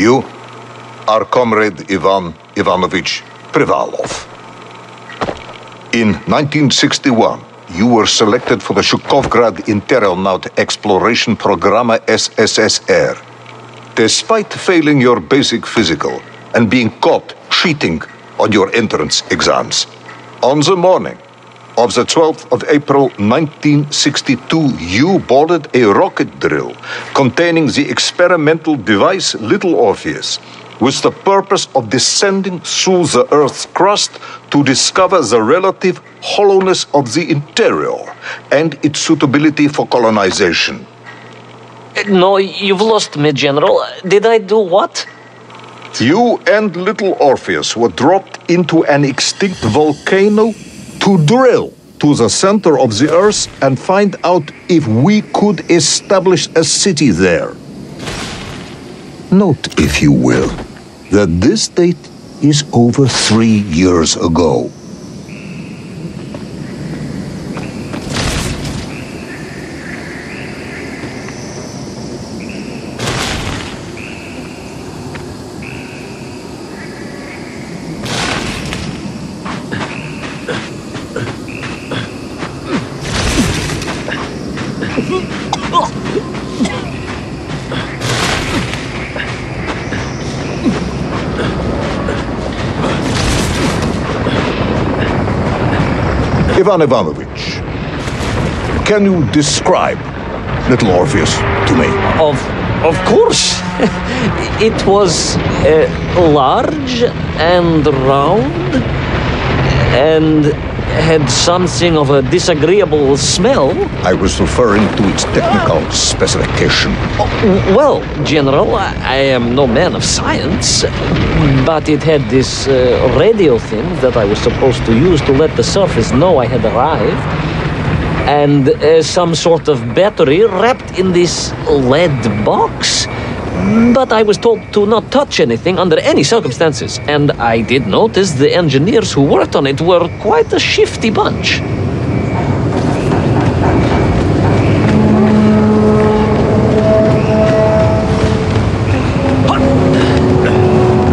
You are Comrade Ivan Ivanovich Privalov. In 1961, you were selected for the Shukovgrad Interonaut Exploration Program SSSR. Despite failing your basic physical and being caught cheating on your entrance exams, on the morning of the 12th of April 1962, you boarded a rocket drill containing the experimental device Little Orpheus, with the purpose of descending through the Earth's crust to discover the relative hollowness of the interior and its suitability for colonization. No, you've lost me, General. Did I do what? You and Little Orpheus were dropped into an extinct volcano to drill to the center of the Earth and find out if we could establish a city there. Note, if you will, that this date is over 3 years ago. Ivan Ivanovich, can you describe Little Orpheus to me? Of course. It was large and round and had something of a disagreeable smell. I was referring to its technical specification. Well, General, I am no man of science, but it had this radio thing that I was supposed to use to let the surface know I had arrived, and some sort of battery wrapped in this lead box. But I was told to not touch anything under any circumstances, and I did notice the engineers who worked on it were quite a shifty bunch.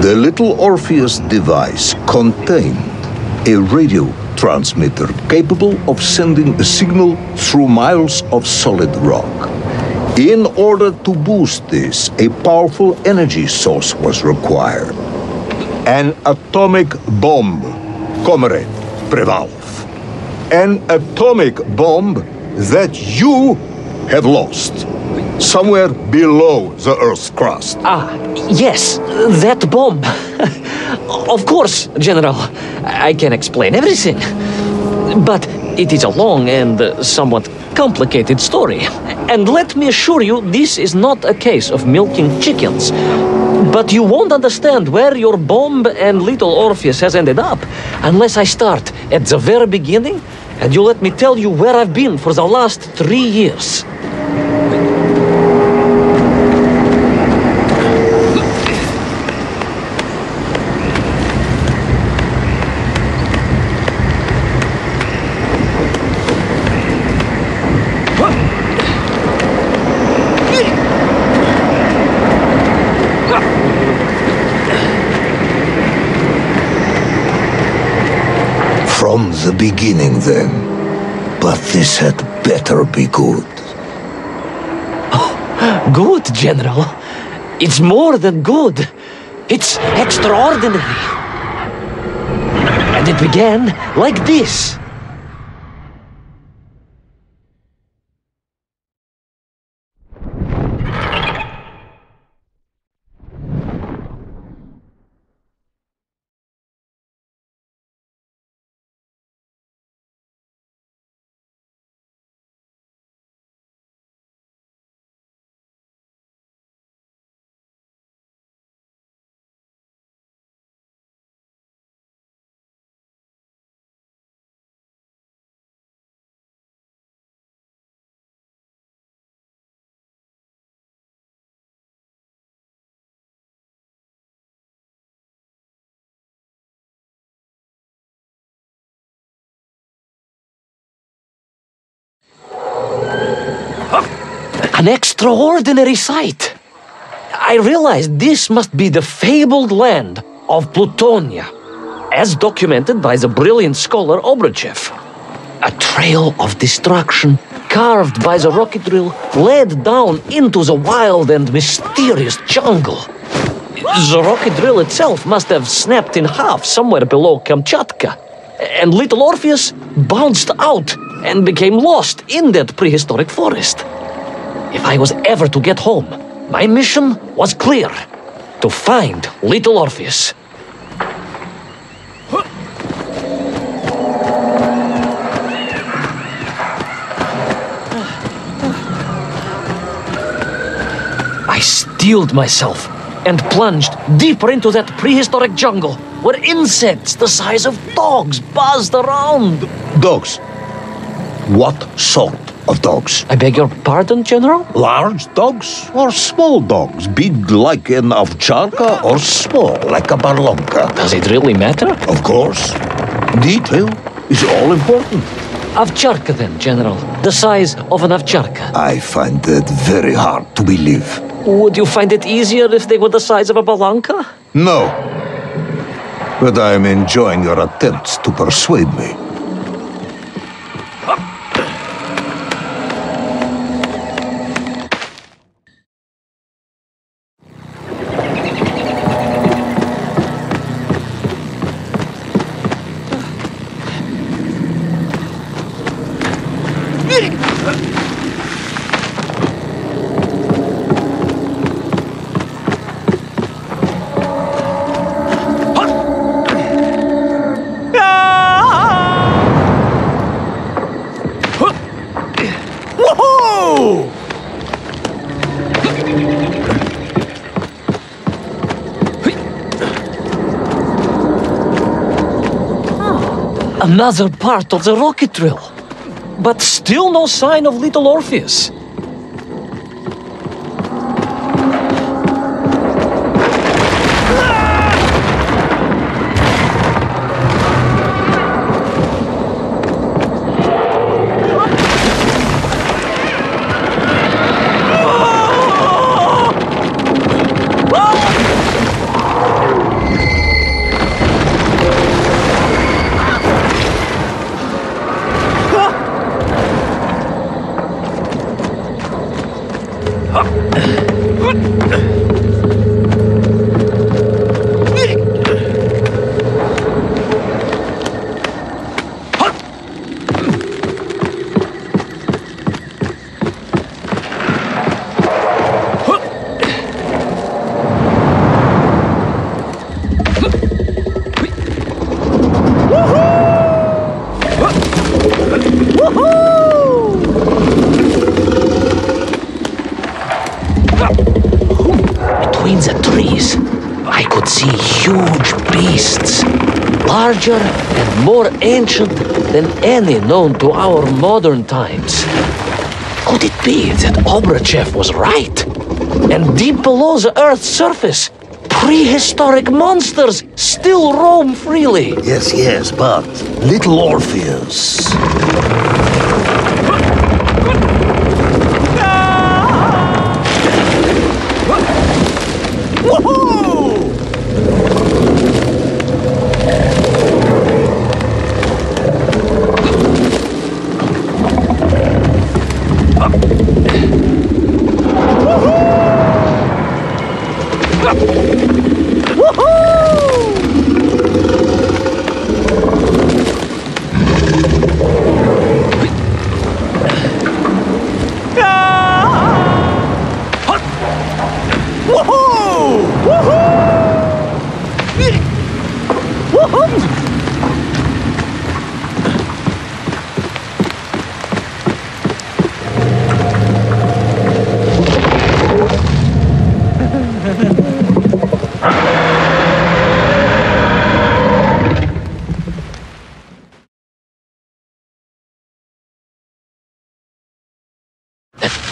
The Little Orpheus device contained a radio transmitter capable of sending a signal through miles of solid rock. In order to boost this, a powerful energy source was required. An atomic bomb, Comrade Privalov. An atomic bomb that you have lost somewhere below the Earth's crust. Yes, that bomb. Of course, General. I can explain everything. But it is a long and somewhat complicated story. And let me assure you, this is not a case of milking chickens. But you won't understand where your bomb and Little Orpheus has ended up unless I start at the very beginning and you let me tell you where I've been for the last 3 years. From the beginning, then. But this had better be good. Oh, good, General. It's more than good. It's extraordinary. And it began like this. An extraordinary sight. I realized this must be the fabled land of Plutonia, as documented by the brilliant scholar Obruchev. A trail of destruction carved by the rocket drill led down into the wild and mysterious jungle. The rocket drill itself must have snapped in half somewhere below Kamchatka, and Little Orpheus bounced out and became lost in that prehistoric forest. If I was ever to get home, my mission was clear: to find Little Orpheus. I steeled myself and plunged deeper into that prehistoric jungle where insects the size of dogs buzzed around. Dogs? What sort of dogs? I beg your pardon, General? Large dogs or small dogs? Big like an ovcharka or small like a barlonka? Does it really matter? Of course. Detail is all important. Ovcharka then, General. The size of an ovcharka. I find that very hard to believe. Would you find it easier if they were the size of a balanka? No. But I am enjoying your attempts to persuade me. Another part of the rocket drill. But still no sign of Little Orpheus. Between the trees, I could see huge beasts, larger and more ancient than any known to our modern times. Could it be that Obruchev was right? And deep below the Earth's surface, prehistoric monsters still roam freely. Yes, but Little Orpheus.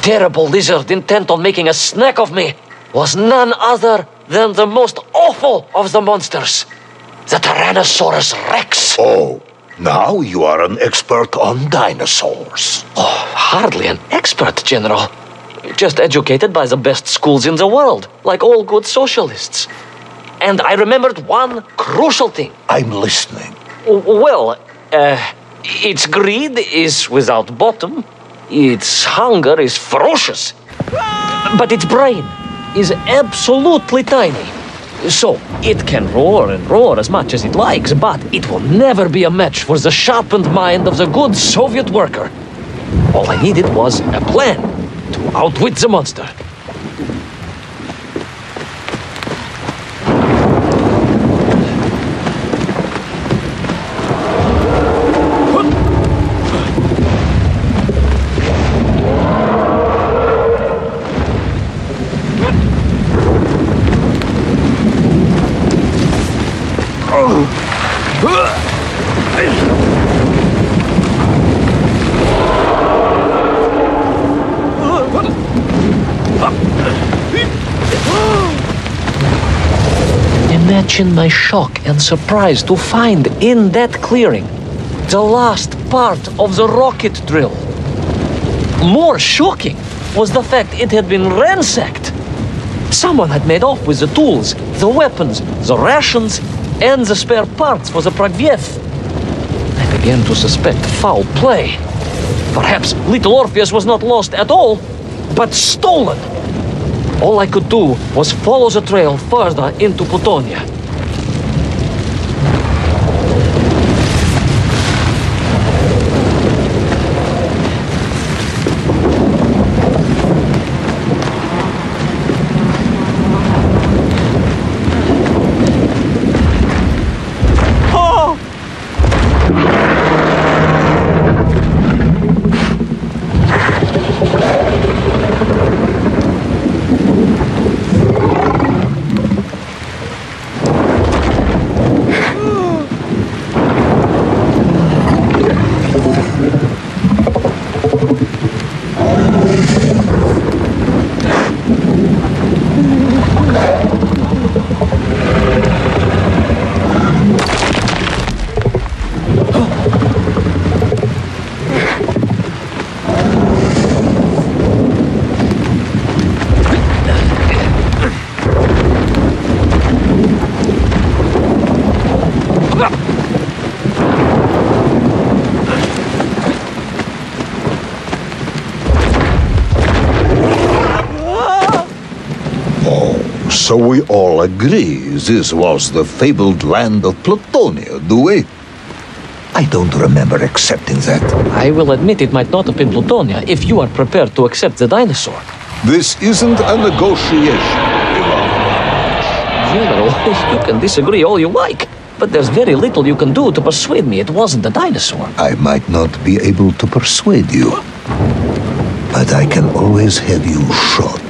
Terrible lizard intent on making a snack of me was none other than the most awful of the monsters, the Tyrannosaurus Rex. Oh, now you are an expert on dinosaurs. Oh, hardly an expert, General. just educated by the best schools in the world, like all good socialists. And I remembered one crucial thing. I'm listening. Well, its greed is without bottom, its hunger is ferocious, but its brain is absolutely tiny. So, it can roar and roar as much as it likes, but it will never be a match for the sharpened mind of the good Soviet worker. All I needed was a plan to outwit the monster. Imagine my shock and surprise to find in that clearing the last part of the rocket drill. More shocking was the fact it had been ransacked. Someone had made off with the tools, the weapons, the rations, and the spare parts for the Pragviev. I began to suspect foul play. Perhaps Little Orpheus was not lost at all, but stolen. All I could do was follow the trail further into Plutonia. So we all agree this was the fabled land of Plutonia, do we? I don't remember accepting that. I will admit it might not have been Plutonia if you are prepared to accept the dinosaur. This isn't a negotiation, Ivan. General, you can disagree all you like, but there's very little you can do to persuade me it wasn't a dinosaur. I might not be able to persuade you, but I can always have you shot.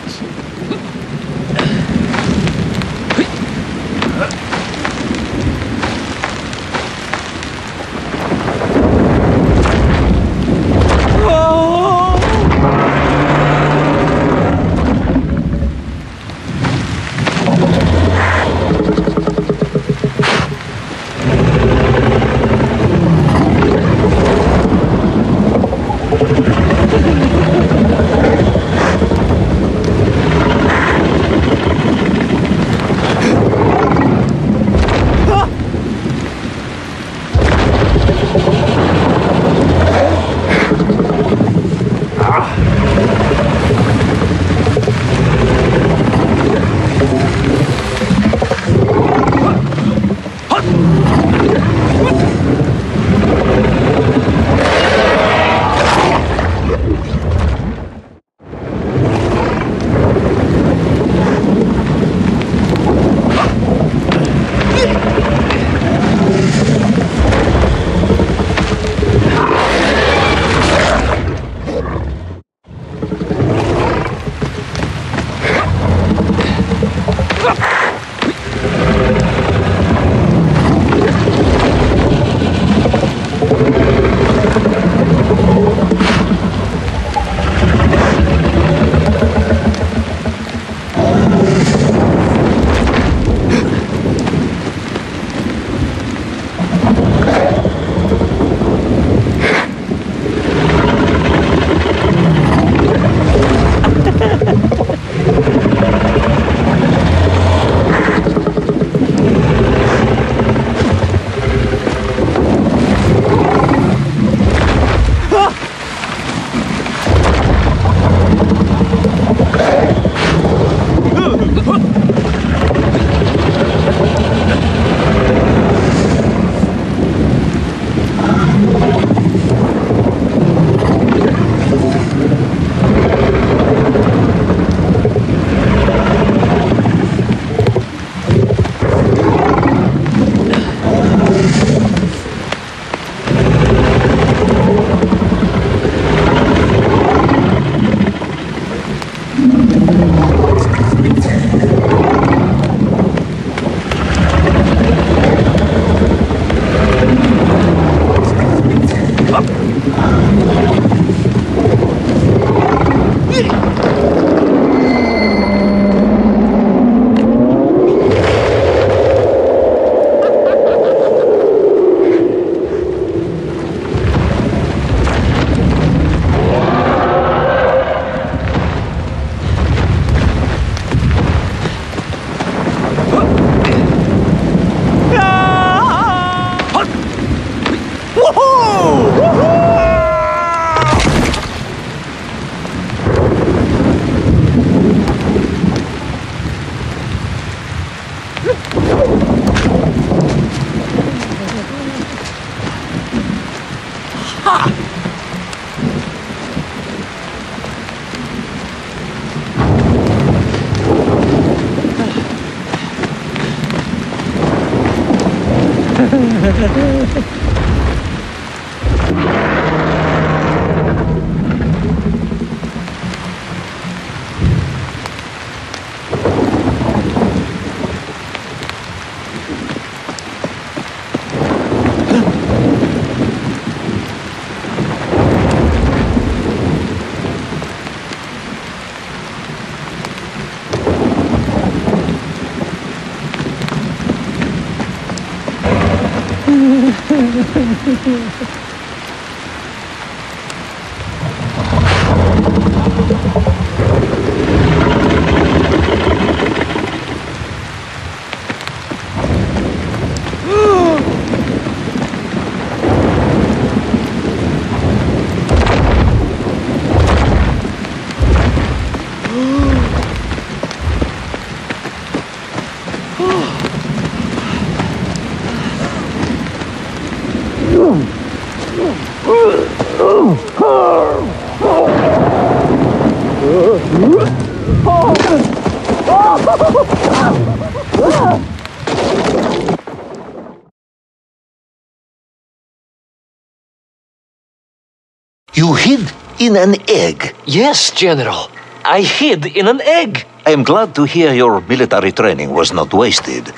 You hid in an egg. Yes, General. I hid in an egg. I am glad to hear your military training was not wasted.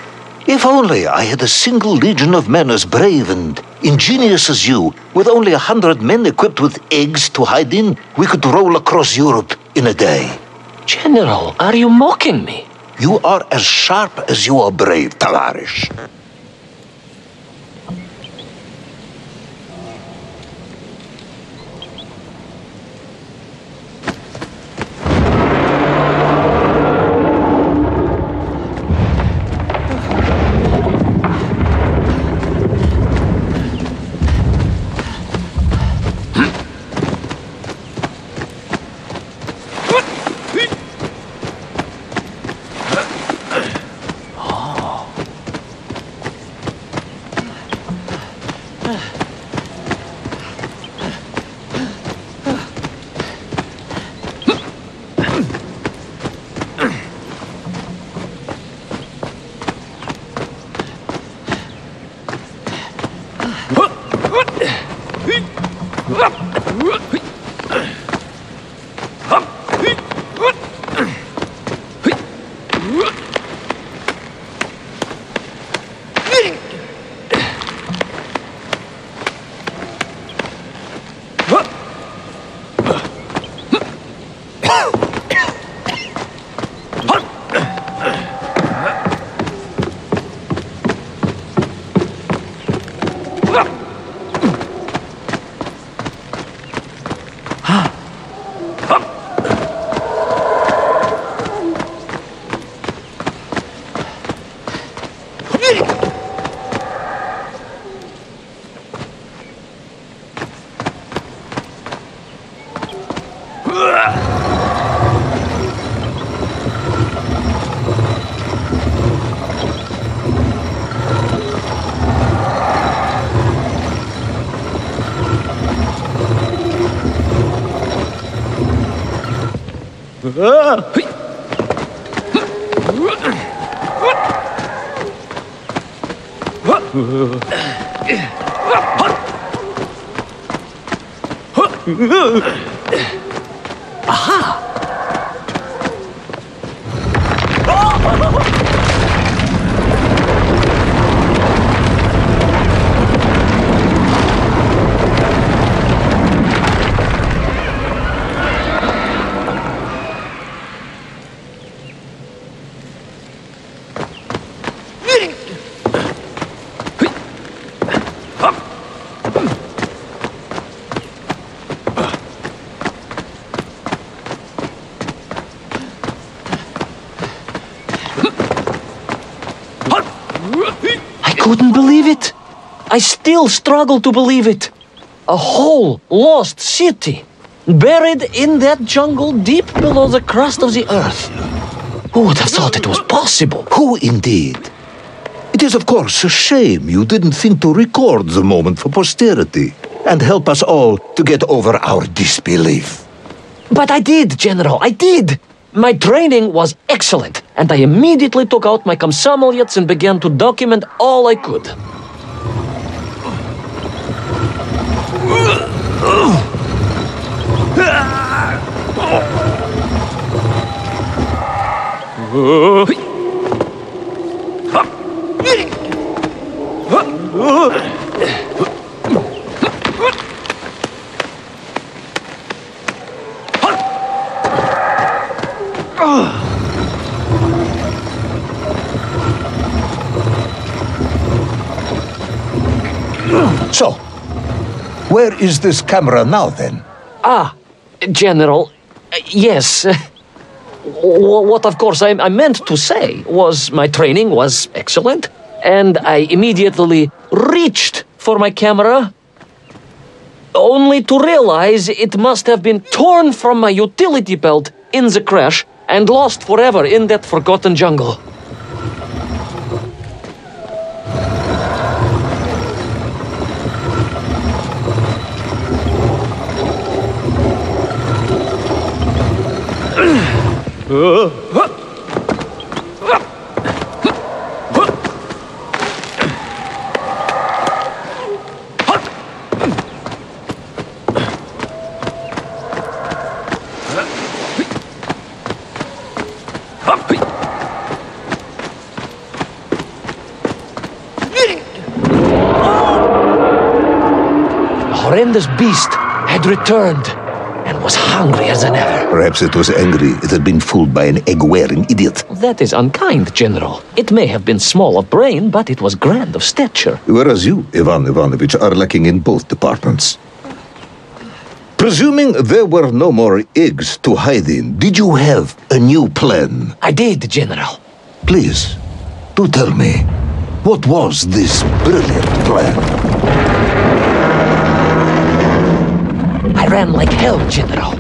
If only I had a single legion of men as brave and ingenious as you, with only 100 men equipped with eggs to hide in, we could roll across Europe in a day. General, are you mocking me? You are as sharp as you are brave, Tavarish. Couldn't believe it. I still struggle to believe it. A whole lost city, buried in that jungle deep below the crust of the earth. Who would have thought it was possible? Who indeed? It is, of course, a shame you didn't think to record the moment for posterity and help us all to get over our disbelief. But I did, General, I did. My training was excellent, and I immediately took out my comsomolets and began to document all I could. So, where is this camera now, then? General, yes. What, of course, I meant to say was my training was excellent, and I immediately reached for my camera, only to realize it must have been torn from my utility belt in the crash and lost forever in that forgotten jungle. The horrendous beast had returned and was hungrier than ever. Perhaps it was angry it had been fooled by an egg-wearing idiot. That is unkind, General. It may have been small of brain, but it was grand of stature. Whereas you, Ivan Ivanovich, are lacking in both departments. Presuming there were no more eggs to hide in, did you have a new plan? I did, General. Please, do tell me, what was this brilliant plan? I ran like hell, General.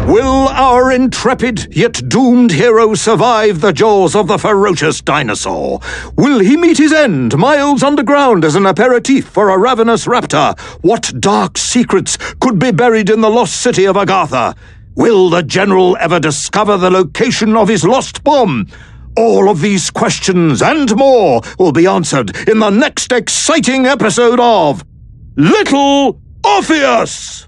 Will our intrepid yet doomed hero survive the jaws of the ferocious dinosaur? Will he meet his end miles underground as an aperitif for a ravenous raptor? What dark secrets could be buried in the lost city of Agatha? Will the general ever discover the location of his lost bomb? All of these questions and more will be answered in the next exciting episode of Little Orpheus!